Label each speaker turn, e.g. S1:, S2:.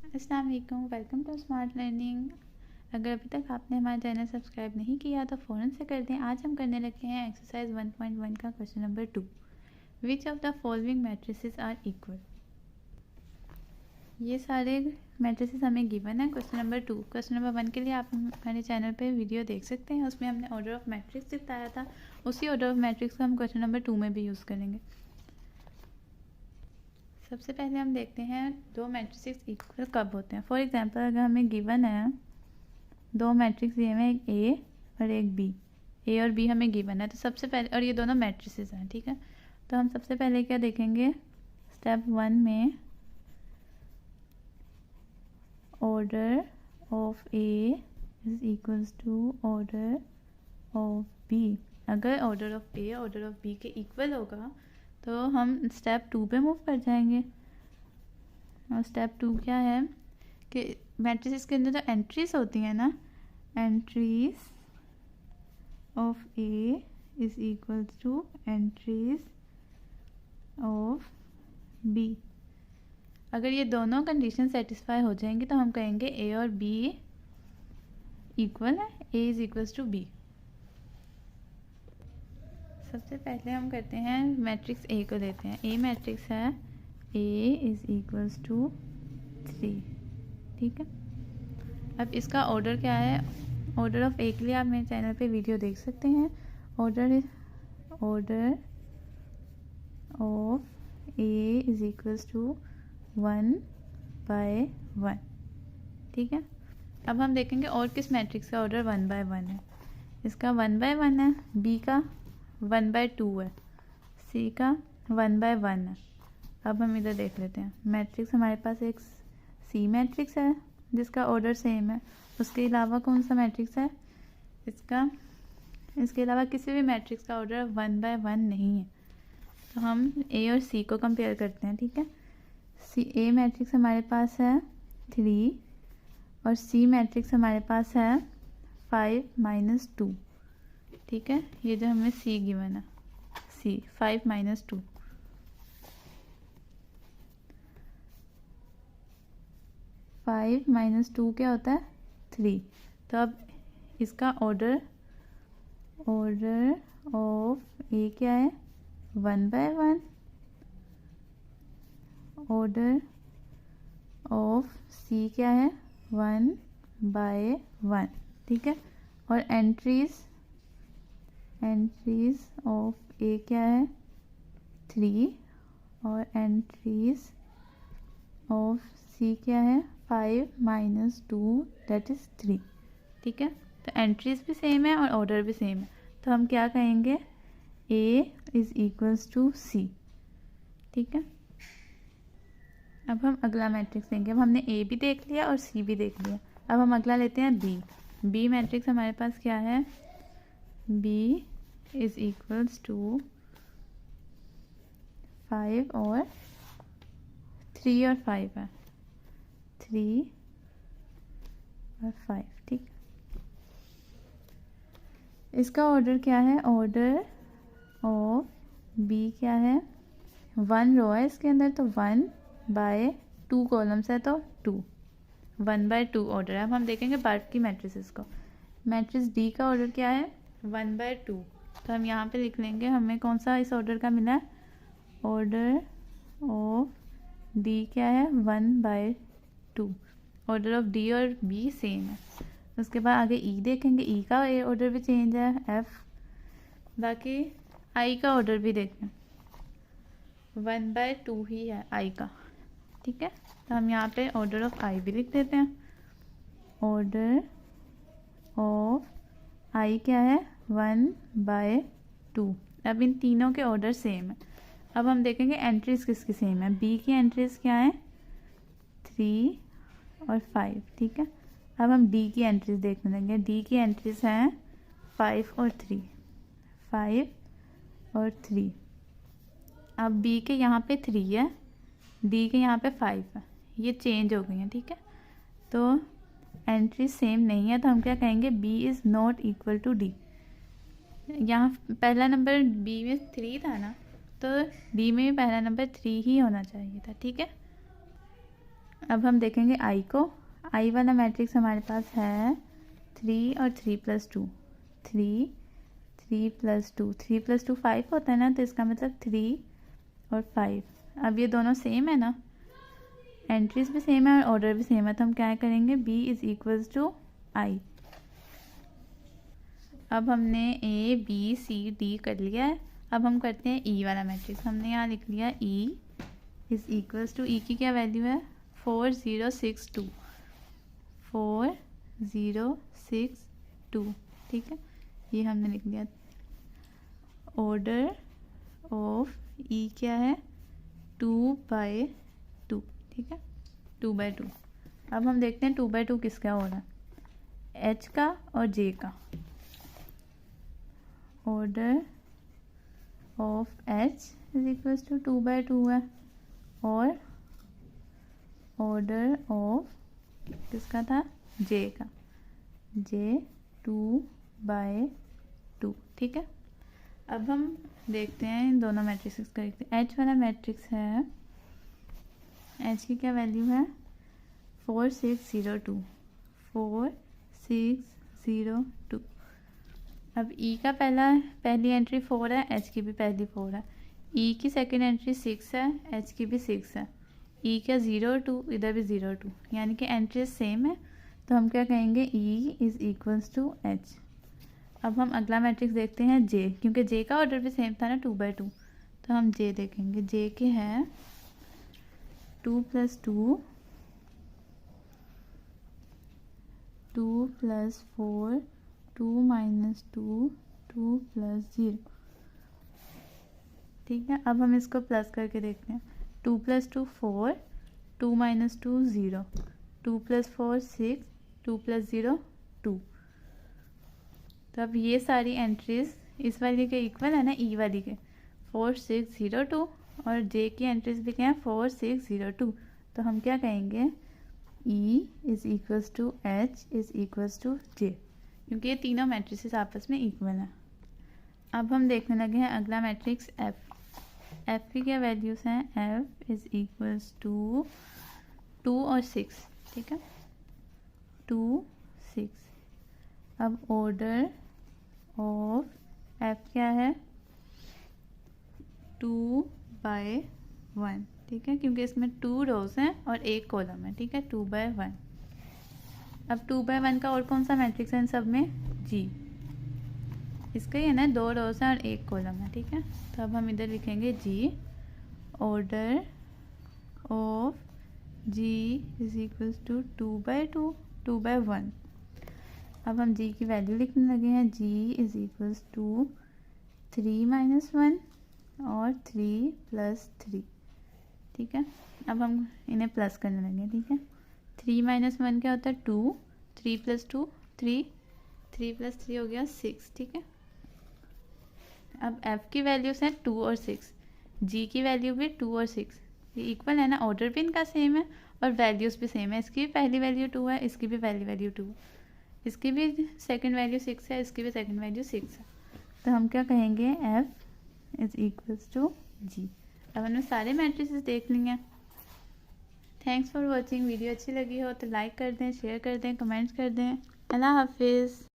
S1: अस्सलाम वालेकुम, welcome to smart learning. अगर अभी तक आपने हमारा चैनल सब्सक्राइब नहीं किया तो फ़ौरन से कर दें। आज हम करने लगे हैं एक्सरसाइज 1.1 का question number 2। Which of the following matrices are equal. ये सारे मैट्रिसेस हमें गिवन है क्वेश्चन नंबर 2। क्वेश्चन नंबर 1 के लिए आप हमारे चैनल पे वीडियो देख सकते हैं, उसमें हमने ऑर्डर ऑफ मैट्रिक्स बताया था। उसी ऑर्डर ऑफ मैट्रिक्स को हम क्वेश्चन नंबर 2 में भी यूज़ करेंगे। सबसे पहले हम देखते हैं दो मैट्रिसेस इक्वल कब होते हैं। फॉर एग्जांपल अगर हमें गिवन है दो मैट्रिक्स दिए हुए हैं, एक ए और एक बी। ए और बी हमें गिवन है, तो सबसे पहले, और ये दोनों मैट्रिसेस हैं, ठीक है। तो हम सबसे पहले क्या देखेंगे, स्टेप 1 में order of A is equals to order of B. अगर order of A order of B के इक्वल होगा तो हम स्टेप 2 पे मूव कर जाएंगे। और स्टेप 2 क्या है कि मैट्रिसेस के अंदर जो एंट्रीज होती हैं ना, entries of A is equal to entries of B. अगर ये दोनों कंडीशन सेटिस्फाई हो जाएंगी तो हम कहेंगे ए और बी इक्वल है, ए इज इक्वल्स टू बी। सबसे पहले हम करते हैं मैट्रिक्स ए को लेते हैं। ए मैट्रिक्स है ए इज इक्वल्स टू 3, ठीक है। अब इसका ऑर्डर क्या है, ऑर्डर ऑफ ए के लिए आप मेरे चैनल पे वीडियो देख सकते हैं। Order of A is equals to 1/1, ठीक है। अब हम देखेंगे और किस मैट्रिक्स का ऑर्डर 1/1 है। इसका 1/1 है, बी का 1/2 है, सी का 1/1 है। अब हम इधर देख लेते हैं मैट्रिक्स। हमारे पास एक सी मैट्रिक्स है जिसका ऑर्डर सेम है। उसके अलावा कौन सा मैट्रिक्स है, इसके अलावा किसी भी मैट्रिक्स का ऑर्डर 1/1 नहीं है। तो हम ए और सी को कंपेयर करते हैं, ठीक है। ए मैट्रिक्स हमारे पास है 3 और सी मैट्रिक्स हमारे पास है 5 - 2, ठीक है। ये जो हमें सी गिवन है, सी 5 - 2। 5 - 2 क्या होता है, 3। तो अब इसका ऑर्डर ऑफ ए क्या है, 1/1। ऑर्डर ऑफ सी क्या है, 1/1, ठीक है। और एंट्रीज ऑफ ए क्या है, 3 और एंट्रीज ऑफ सी क्या है, 5 - 2 दैट इज 3, ठीक है। तो एंट्रीज भी सेम है और ऑर्डर भी सेम है, तो हम क्या कहेंगे, ए इज इक्वल्स टू सी, ठीक है। अब हम अगला मैट्रिक्स देंगे। अब हमने ए भी देख लिया और सी भी देख लिया। अब हम अगला लेते हैं बी। बी मैट्रिक्स हमारे पास क्या है, बी इज इक्वल्स टू 5 और 3 और 5 है, 3 और 5, ठीक। इसका ऑर्डर क्या है, ऑर्डर ऑफ बी क्या है, 1 रो है इसके अंदर, तो 1/2 कॉलम्स है, तो 2, 1/2 ऑर्डर है। अब हम देखेंगे बाकी मैट्रिसेस को। मैट्रिक्स डी का ऑर्डर क्या है, 1/2। तो हम यहाँ पे लिख लेंगे हमें कौन सा इस ऑर्डर का मिला है, ऑर्डर ऑफ डी क्या है, 1/2। ऑर्डर ऑफ डी और बी सेम है। उसके बाद आगे ई देखेंगे, ई का ऑर्डर भी चेंज है, एफ। बाकी आई का ऑर्डर भी देखें, 1/2 ही है आई का, ठीक है। तो हम यहाँ पे ऑर्डर ऑफ आई भी लिख देते हैं। ऑर्डर ऑफ आई क्या है, 1/2। अब इन तीनों के ऑर्डर सेम है। अब हम देखेंगे एंट्रीज किसकी सेम है। बी की एंट्रीज क्या है, 3 और 5, ठीक है। अब हम डी की एंट्रीज देखने लेंगे। डी की एंट्रीज हैं 5 और 3, 5 और 3। अब बी के यहाँ पे 3 है, डी के यहाँ पे 5 है, ये चेंज हो गई हैं, ठीक है। तो एंट्री सेम नहीं है, तो हम क्या कहेंगे, B is not equal to D. यहाँ पहला नंबर बी में 3 था ना, तो डी में भी पहला नंबर 3 ही होना चाहिए था, ठीक है। अब हम देखेंगे आई को। आई वाला मैट्रिक्स हमारे पास है 3 और 3+2, 3 + 2 5 होता है ना, तो इसका मतलब 3 और 5। अब ये दोनों सेम है ना, एंट्रीज भी सेम है और ऑर्डर भी सेम है, तो हम क्या करेंगे, B = I। अब हमने A B C D कर लिया है। अब हम करते हैं E वाला मैट्रिक्स। हमने यहाँ लिख लिया E = E की क्या वैल्यू है, 4 0 6 2, 4 0 6 2, ठीक है, ये हमने लिख लिया। ऑर्डर ऑफ E क्या है, 2/2, ठीक है, 2/2। अब हम देखते हैं 2/2 किसका हो रहा है, H का और J का। ऑर्डर ऑफ H = 2/2 है और ऑर्डर ऑफ किसका था, J का, J 2/2, ठीक है। अब हम देखते हैं इन दोनों मैट्रिक्स का। H वाला मैट्रिक्स है, H की क्या वैल्यू है, 4 6 0 2, 4 6 0 2। अब E का पहली एंट्री 4 है, H की भी पहली 4 है। E की सेकंड एंट्री 6 है, H की भी 6 है। E का 0 2, इधर भी 0 2, यानी कि एंट्रीज सेम है, तो हम क्या कहेंगे, E = H। अब हम अगला मैट्रिक्स देखते हैं J, क्योंकि J का ऑर्डर भी सेम था ना, 2/2, तो हम J देखेंगे। J के हैं 2 + 2, 2 + 4, 2 - 2, 2 + 0, ठीक है। अब हम इसको प्लस करके देखते हैं। 2 + 2 4, 2 - 2 0, 2 + 4 6, 2 + 0 2। तो अब ये सारी एंट्रीज इस वाली के इक्वल है ना, E वाली के, 4 6 0 2, और J की एंट्रीज भी क्या है, 4 6 0 2। तो हम क्या कहेंगे, E = H = J, क्योंकि ये तीनों मैट्रिसेस आपस में इक्वल हैं। अब हम देखने लगे हैं अगला मैट्रिक्स F। F की क्या वैल्यूज़ हैं, F = 2 और 6, ठीक है, 2 6। अब ऑर्डर ऑफ F क्या है, 2/1, ठीक है, क्योंकि इसमें 2 रोज हैं और 1 कॉलम है, ठीक है, 2/1। अब 2/1 का और कौन सा मैट्रिक्स है इन सब में, G। इसका ही है ना, 2 रोज हैं और 1 कॉलम है, ठीक है। तो अब हम इधर लिखेंगे G। Order of G = 2/2, 2/1। अब हम G की वैल्यू लिखने लगे हैं। G = 3 - 1 और 3 + 3, ठीक है। अब हम इन्हें प्लस करने लगे, ठीक है। 3 - 1 क्या होता है, 2, 3 + 2 3, 3 + 3 हो गया 6, ठीक है। अब F की वैल्यूज़ हैं 2 और 6, G की वैल्यू भी 2 और 6, ये इक्वल है ना, ऑर्डर भी इनका सेम है और वैल्यूज़ भी सेम है। इसकी भी पहली वैल्यू 2 है, इसकी भी पहली वैल्यू 2, इसकी भी सेकंड वैल्यू 6 है, इसकी भी सेकंड वैल्यू 6 है। तो हम क्या कहेंगे, F = G। अब हमने सारे मैट्रिसेस देख लिए हैं। Thanks for watching. वीडियो अच्छी लगी हो तो लाइक कर दें, शेयर कर दें, कमेंट्स कर दें। अल्लाह हाफिज़।